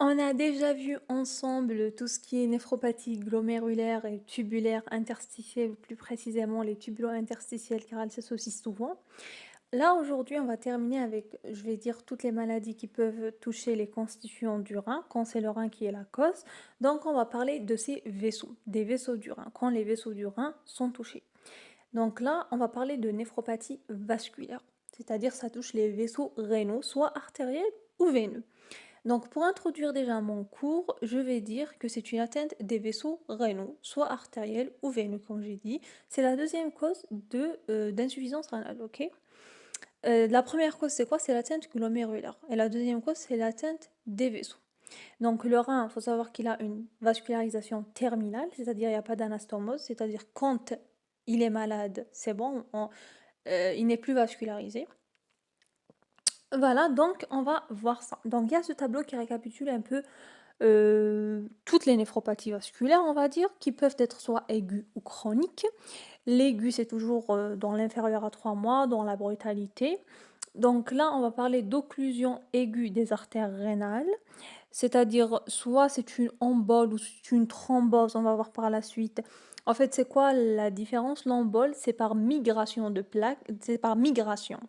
On a déjà vu ensemble tout ce qui est néphropathie glomérulaire et tubulaire interstitielle, ou plus précisément les tubulo-interstitielles, car elles s'associent souvent. Là, aujourd'hui, on va terminer avec, je vais dire, toutes les maladies qui peuvent toucher les constituants du rein, quand c'est le rein qui est la cause. Donc, on va parler de ces vaisseaux, des vaisseaux du rein, quand les vaisseaux du rein sont touchés. Donc là, on va parler de néphropathie vasculaire, c'est-à-dire ça touche les vaisseaux rénaux, soit artériels ou veineux. Donc, pour introduire déjà mon cours, je vais dire que c'est une atteinte des vaisseaux rénaux, soit artériels ou veineux, comme j'ai dit. C'est la deuxième cause d'insuffisance rénale, ok? La première cause, c'est quoi? C'est l'atteinte glomérulaire. Et la deuxième cause, c'est l'atteinte des vaisseaux. Donc, le rein, il faut savoir qu'il a une vascularisation terminale, c'est-à-dire il n'y a pas d'anastomose, c'est-à-dire quand il est malade, c'est bon, il n'est plus vascularisé. Voilà, donc on va voir ça. Donc il y a ce tableau qui récapitule un peu toutes les néphropathies vasculaires, on va dire, qui peuvent être soit aiguës ou chroniques. L'aigu, c'est toujours dans l'inférieur à 3 mois, dans la brutalité. Donc là, on va parler d'occlusion aiguë des artères rénales, c'est-à-dire soit c'est une embole ou c'est une thrombose, on va voir par la suite. En fait, c'est quoi la différence? L'embole, c'est par migration de plaques, c'est par migration.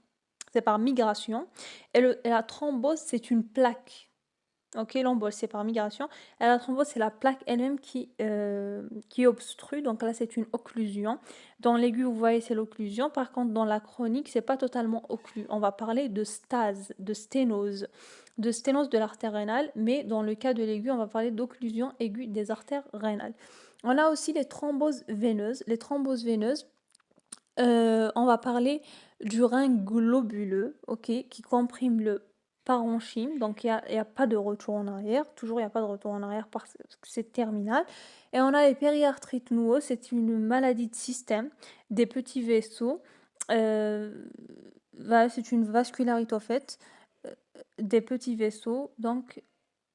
C'est par migration. Et la thrombose, c'est une plaque. Ok, l'embole, c'est par migration. Et la thrombose, c'est la plaque elle-même qui obstrue. Donc là, c'est une occlusion. Dans l'aigu, vous voyez, c'est l'occlusion. Par contre, dans la chronique, c'est pas totalement occlu. On va parler de stase, de sténose de l'artère rénale. Mais dans le cas de l'aigu, on va parler d'occlusion aiguë des artères rénales. On a aussi les thromboses veineuses. Les thromboses veineuses, on va parler du rein globuleux, ok, qui comprime le parenchyme, donc il y a pas de retour en arrière, toujours il n'y a pas de retour en arrière parce que c'est terminal. Et on a les périarthrites noueux, c'est une maladie de système des petits vaisseaux. Euh, voilà, c'est une vascularité en fait euh, des petits vaisseaux, donc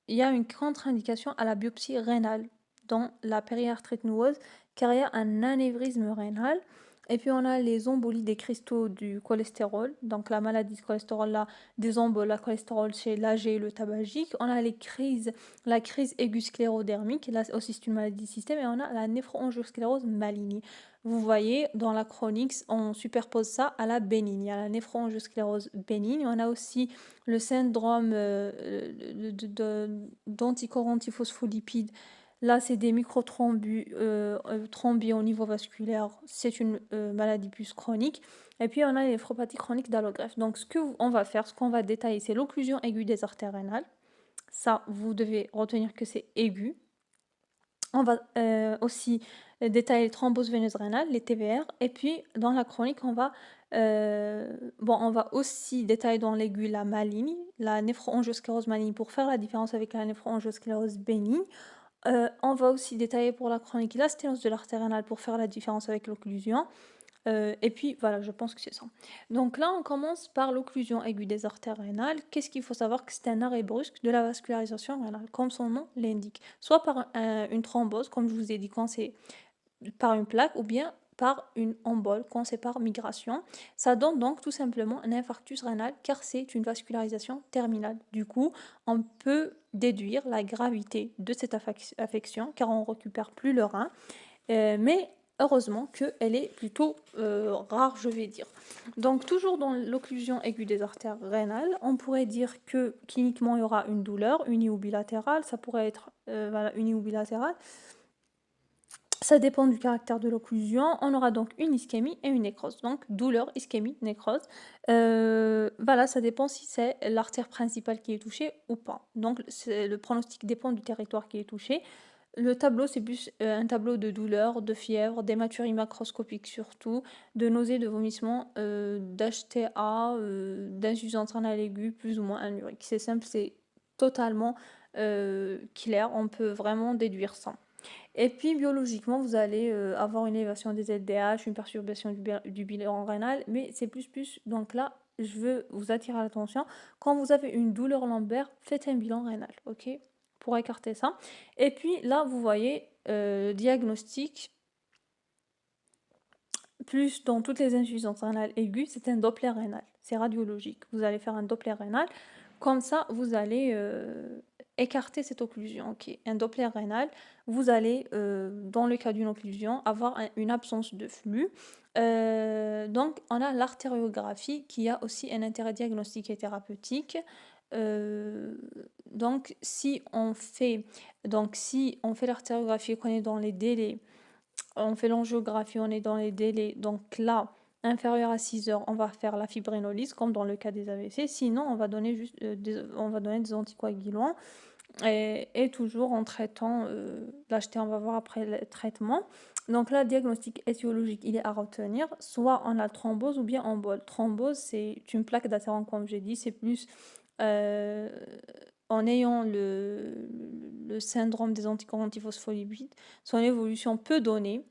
il y a une contre-indication à la biopsie rénale dans la périarthrite noueuse car il y a un anévrisme rénal. Et puis on a les embolies des cristaux du cholestérol, donc la maladie de cholestérol là, des emboles à cholestérol chez l'âgé et le tabagique. On a la crise aiguë sclérodermique, là aussi c'est une maladie du système, et on a la néphroangiosclérose maligne. Vous voyez, dans la chronique, on superpose ça à la bénigne. Il y a la néphroangiosclérose bénigne. On a aussi le syndrome d'anticorps antiphospholipides. Là, c'est des microthrombus, thrombus au niveau vasculaire. C'est une maladie plus chronique. Et puis, on a les néphropathies chroniques d'allogreffe. Donc, on va faire, ce qu'on va détailler, c'est l'occlusion aiguë des artères rénales. Ça, vous devez retenir que c'est aigu. On va aussi détailler les thromboses veineuses rénales, les TVR. Et puis, dans la chronique, on va aussi détailler dans l'aigu la maligne, la néphroangiosclérose maligne, pour faire la différence avec la néphroangiosclérose bénigne. On va aussi détailler pour la chronique la sténose de l'artère rénale pour faire la différence avec l'occlusion. Et puis voilà, je pense que c'est ça. Donc là, on commence par l'occlusion aiguë des artères rénales. Qu'est-ce qu'il faut savoir? Que c'est un arrêt brusque de la vascularisation rénale, comme son nom l'indique. Soit par une thrombose, comme je vous ai dit, quand c'est par une plaque, ou bien par une embole, quand c'est par migration. Ça donne donc tout simplement un infarctus rénal, car c'est une vascularisation terminale. Du coup, on peut déduire la gravité de cette affection, car on ne récupère plus le rein. Mais heureusement qu'elle est plutôt rare, je vais dire. Donc toujours dans l'occlusion aiguë des artères rénales, on pourrait dire que cliniquement il y aura une douleur uni ou bilatérale, ça pourrait être voilà, uni ou bilatérale. Ça dépend du caractère de l'occlusion. On aura donc une ischémie et une nécrose. Donc douleur, ischémie, nécrose. Voilà, ça dépend si c'est l'artère principale qui est touchée ou pas. Donc le pronostic dépend du territoire qui est touché. Le tableau, c'est plus un tableau de douleur, de fièvre, d'hématurie macroscopique surtout, de nausées, de vomissements, d'HTA, d'insuffisance rénale aiguë, plus ou moins anurique. C'est simple, c'est totalement clair, on peut vraiment déduire ça. Et puis biologiquement, vous allez avoir une élévation des LDH, une perturbation du bilan rénal, mais c'est plus. Donc là, je veux vous attirer l'attention. Quand vous avez une douleur lombaire, faites un bilan rénal, ok? Pour écarter ça. Et puis là, vous voyez, diagnostic, plus dans toutes les insuffisances rénales aiguës, c'est un Doppler rénal. C'est radiologique. Vous allez faire un Doppler rénal. Comme ça, vous allez écarter cette occlusion. Ok, un Doppler rénal, vous allez, dans le cas d'une occlusion, avoir une absence de flux. Donc, on a l'artériographie qui a aussi un intérêt diagnostique et thérapeutique. Euh, donc, si on fait l'artériographie, qu'on est dans les délais, on fait l'angiographie, on est dans les délais. Donc là, inférieur à 6 heures, on va faire la fibrinolyse, comme dans le cas des AVC. Sinon, on va donner on va donner des anticoagulants. Et toujours en traitant l'HTA, on va voir après le traitement. Donc là, diagnostic étiologique, il est à retenir. Soit on a thrombose ou bien embole. Thrombose, c'est une plaque d'athérome, comme j'ai dit. C'est plus euh, en ayant le syndrome des anticorps antiphospholipides. Son évolution peut donner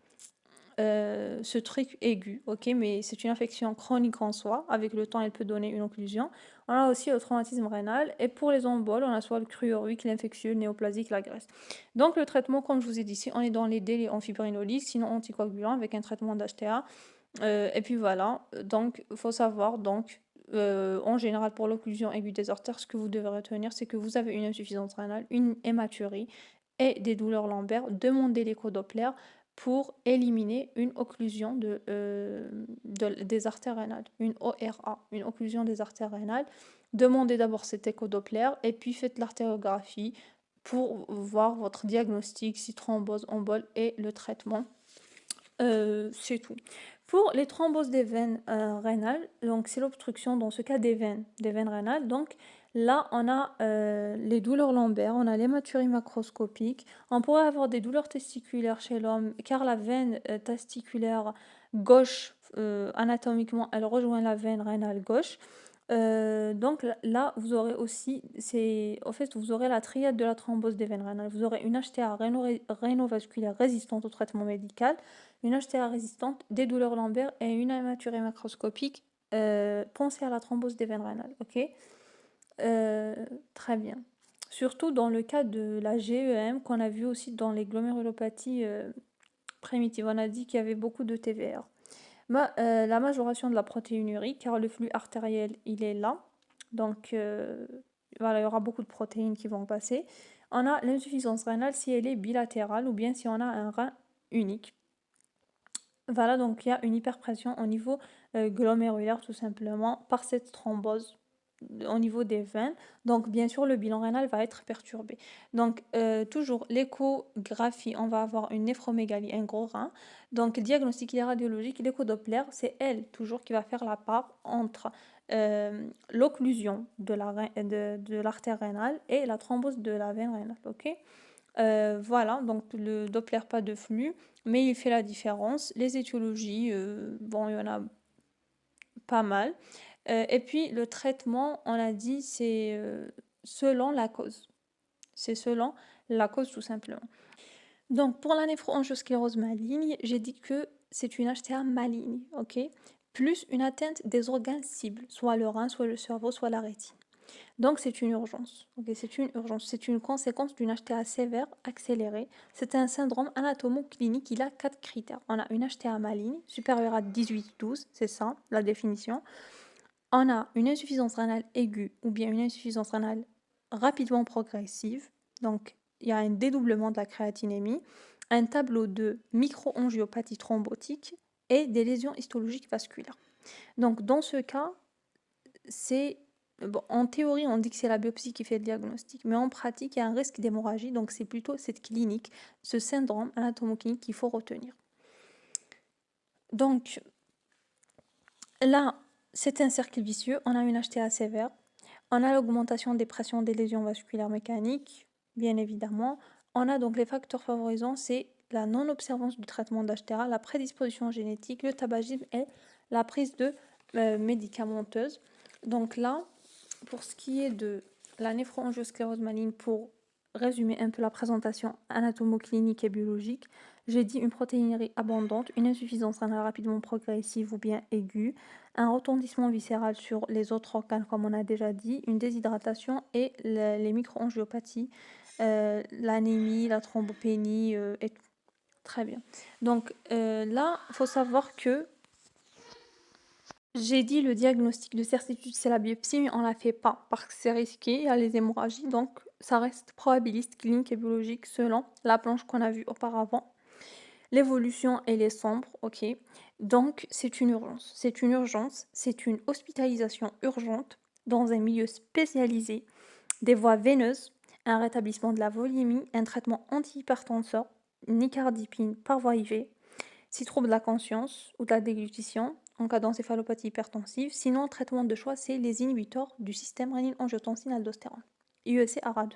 ce truc aigu, ok, mais c'est une infection chronique en soi. Avec le temps, elle peut donner une occlusion. On a aussi le traumatisme rénal. Et pour les emboles, on a soit le cruorique, l'infectieux, le néoplasique, la graisse. Donc le traitement, comme je vous ai dit, si on est dans les délais en fibrinolyse, sinon anticoagulant avec un traitement d'HTA. Et puis voilà, donc il faut savoir, donc en général pour l'occlusion aiguë des artères, ce que vous devez retenir, c'est que vous avez une insuffisance rénale, une hématurie et des douleurs lombaires. Demandez l'écho-Doppler pour éliminer une occlusion des artères rénales, une ORA, une occlusion des artères rénales. Demandez d'abord cet écho-Doppler et puis faites l'artériographie pour voir votre diagnostic, si thrombose, embole et le traitement. C'est tout. Pour les thromboses des veines rénales, donc c'est l'obstruction dans ce cas des veines rénales. Donc là, on a les douleurs lombaires, on a l'hématurie macroscopique. On pourrait avoir des douleurs testiculaires chez l'homme, car la veine testiculaire gauche, anatomiquement, elle rejoint la veine rénale gauche. Donc là, vous aurez aussi, en fait, vous aurez la triade de la thrombose des veines rénales. Vous aurez une HTA rénovasculaire résistante au traitement médical, une HTA résistante, des douleurs lombaires et une hématurie macroscopique. Pensez à la thrombose des veines rénales, ok? Très bien. Surtout dans le cas de la GEM, qu'on a vu aussi dans les glomérulopathies primitives. On a dit qu'il y avait beaucoup de TVR. La majoration de la protéine urique, car le flux artériel, il est là. Donc, voilà, il y aura beaucoup de protéines qui vont passer. On a l'insuffisance rénale si elle est bilatérale ou bien si on a un rein unique. Voilà, donc il y a une hyperpression au niveau glomérulaire tout simplement par cette thrombose au niveau des veines. Donc bien sûr, le bilan rénal va être perturbé. Donc toujours l'échographie, on va avoir une néphromégalie, un gros rein. Donc diagnostic et radiologique, l'écho-Doppler, c'est elle toujours qui va faire la part entre l'occlusion de l'artère rénale et la thrombose de la veine rénale. Ok. Voilà, donc le Doppler pas de flux, mais il fait la différence. Les étiologies, bon, il y en a pas mal. Et puis le traitement, on a dit, c'est selon la cause. C'est selon la cause tout simplement. Donc pour la néphroangiosclérose maligne, j'ai dit que c'est une HTA maligne, ok? Plus une atteinte des organes cibles, soit le rein, soit le cerveau, soit la rétine. Donc c'est une urgence. Okay, c'est une urgence. C'est une conséquence d'une HTA sévère accélérée. C'est un syndrome anatomo-clinique. Il a 4 critères. On a une HTA maligne supérieure à 18-12, c'est ça la définition. On a une insuffisance rénale aiguë ou bien une insuffisance rénale rapidement progressive. Donc il y a un dédoublement de la créatinémie, un tableau de microangiopathie thrombotique et des lésions histologiques vasculaires. Donc dans ce cas, c'est bon, en théorie, on dit que c'est la biopsie qui fait le diagnostic, mais en pratique, il y a un risque d'hémorragie, donc c'est plutôt cette clinique, ce syndrome anatomoclinique qu'il faut retenir. Donc là, c'est un cercle vicieux, on a une HTA sévère, on a l'augmentation des pressions des lésions vasculaires mécaniques, bien évidemment. On a donc les facteurs favorisants, c'est la non-observance du traitement d'HTA, la prédisposition génétique, le tabagisme et la prise de médicamenteuse. Donc là, pour ce qui est de la néphroangiosclérose maligne, pour résumer un peu la présentation anatomo-clinique et biologique, j'ai dit une protéinurie abondante, une insuffisance rénale rapidement progressive ou bien aiguë, un retentissement viscéral sur les autres organes comme on a déjà dit, une déshydratation et les microangiopathies, l'anémie, la thrombopénie et tout. Très bien. Donc là, il faut savoir que j'ai dit le diagnostic de certitude, c'est la biopsie, mais on ne la fait pas parce que c'est risqué, il y a les hémorragies, donc ça reste probabiliste, clinique et biologique selon la planche qu'on a vue auparavant. L'évolution, elle est sombre, ok. Donc, c'est une urgence. C'est une urgence, c'est une hospitalisation urgente dans un milieu spécialisé, des voies veineuses, un rétablissement de la volémie, un traitement antihypertenseur, nicardipine par voie IV, si trouble de la conscience ou de la déglutition, en cas d'encéphalopathie hypertensive. Sinon, le traitement de choix, c'est les inhibiteurs du système rénine-angiotensine-aldostérone, IEC-ARA2.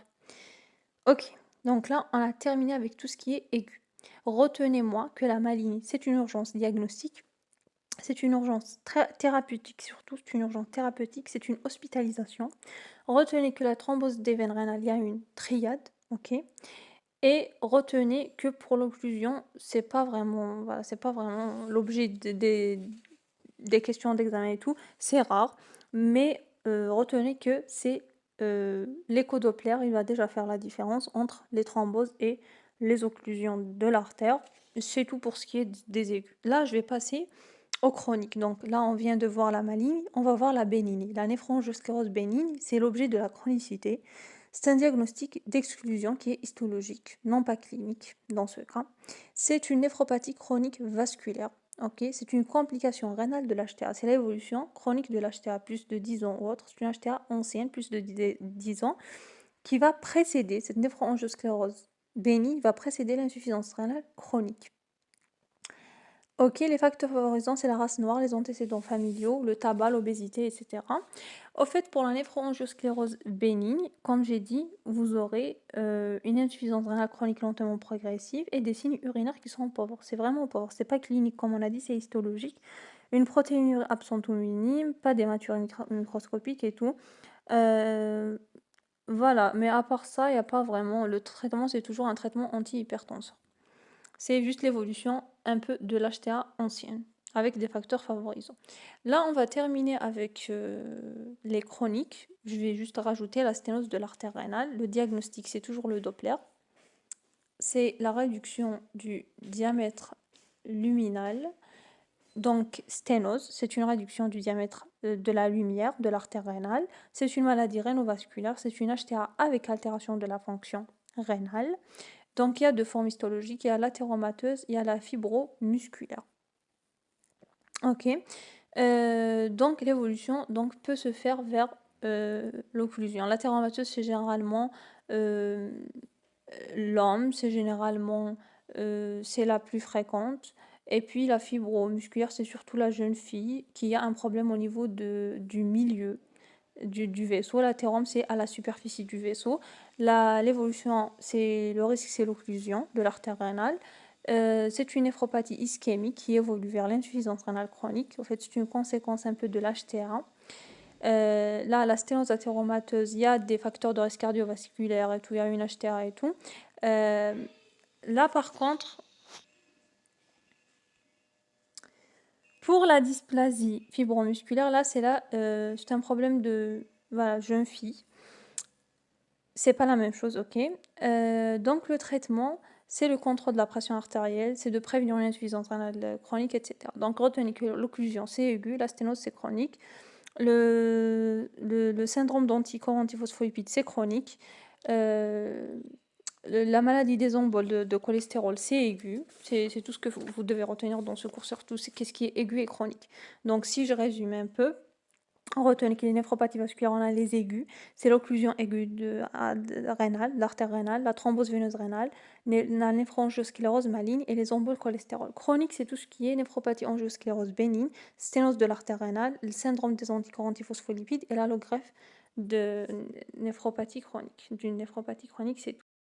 Ok, donc là, on a terminé avec tout ce qui est aigu. Retenez-moi que la maligne, c'est une urgence diagnostique, c'est une urgence thérapeutique, surtout, c'est une urgence thérapeutique, c'est une hospitalisation. Retenez que la thrombose des veines rénales, il y a une triade, ok. Et retenez que pour l'occlusion, c'est pas vraiment, voilà, c'est pas vraiment l'objet des questions d'examen et tout, c'est rare, mais retenez que c'est l'écho-Doppler, il va déjà faire la différence entre les thromboses et les occlusions de l'artère. C'est tout pour ce qui est des aigus. Là, je vais passer au chronique. Donc là, on vient de voir la maligne, on va voir la bénigne. La néphrangiosclérose bénigne, c'est l'objet de la chronicité. C'est un diagnostic d'exclusion qui est histologique, non pas clinique dans ce cas. C'est une néphropathie chronique vasculaire. Ok, c'est une complication rénale de l'HTA. C'est l'évolution chronique de l'HTA plus de 10 ans ou autre. C'est une HTA ancienne, plus de 10 ans, qui va précéder, cette néphrangiosclérose bénigne va précéder l'insuffisance rénale chronique. Ok, les facteurs favorisants, c'est la race noire, les antécédents familiaux, le tabac, l'obésité, etc. Au fait, pour la néphrangiosclérose bénigne, comme j'ai dit, vous aurez une insuffisance rénale chronique lentement progressive et des signes urinaires qui sont pauvres. C'est vraiment pauvre. C'est pas clinique comme on a dit, c'est histologique. Une protéinurie absente ou minime, pas d'hématurie microscopique et tout. Voilà, mais à part ça, il n'y a pas vraiment. Le traitement, c'est toujours un traitement antihypertenseur. C'est juste l'évolution un peu de l'HTA ancienne, avec des facteurs favorisants. Là, on va terminer avec les chroniques. Je vais juste rajouter la sténose de l'artère rénale. Le diagnostic, c'est toujours le Doppler. C'est la réduction du diamètre luminal. Donc, sténose, c'est une réduction du diamètre de la lumière de l'artère rénale. C'est une maladie rénovasculaire. C'est une HTA avec altération de la fonction rénale. Donc, il y a deux formes histologiques, il y a l'athéromateuse, il y a la fibromusculaire. Ok. Donc, l'évolution peut se faire vers l'occlusion. L'athéromateuse, c'est généralement l'homme, c'est généralement c'est la plus fréquente. Et puis, la fibromusculaire, c'est surtout la jeune fille qui a un problème au niveau du milieu du vaisseau. L'athérome, c'est à la superficie du vaisseau. L'évolution, c'est le risque, c'est l'occlusion de l'artère rénale. C'est une néphropathie ischémique qui évolue vers l'insuffisance rénale chronique. En fait, c'est une conséquence un peu de l'HTA. Là, la sténose athéromateuse, il y a des facteurs de risque cardiovasculaire et tout, il y a une HTA et tout. Là, par contre, pour la dysplasie fibromusculaire, là, c'est un problème de jeune fille. C'est pas la même chose, ok. Donc le traitement, c'est le contrôle de la pression artérielle, c'est de prévenir une insuffisance rénale chronique, etc. Donc retenez que l'occlusion, c'est aigu, la sténose, c'est chronique. Le syndrome d'anticorps antiphospholipides, c'est chronique. La maladie des emboles de cholestérol, c'est aigu. C'est tout ce que vous devez retenir dans ce cours, surtout c'est qu'est-ce qui est aigu et chronique. Donc si je résume un peu, retenez que les néphropathies vasculaires, on a les aigus, c'est l'occlusion aiguë rénale, l'artère rénale, la thrombose veineuse rénale, la néphrangiosclérose maligne et les emboles cholestérol. Chronique, c'est tout ce qui est néphropathie angiosclérose bénigne, sténose de l'artère rénale, le syndrome des anticorps antiphospholipides et l'allogreffe de néphropathie chronique. D'une néphropathie chronique, c'est tout.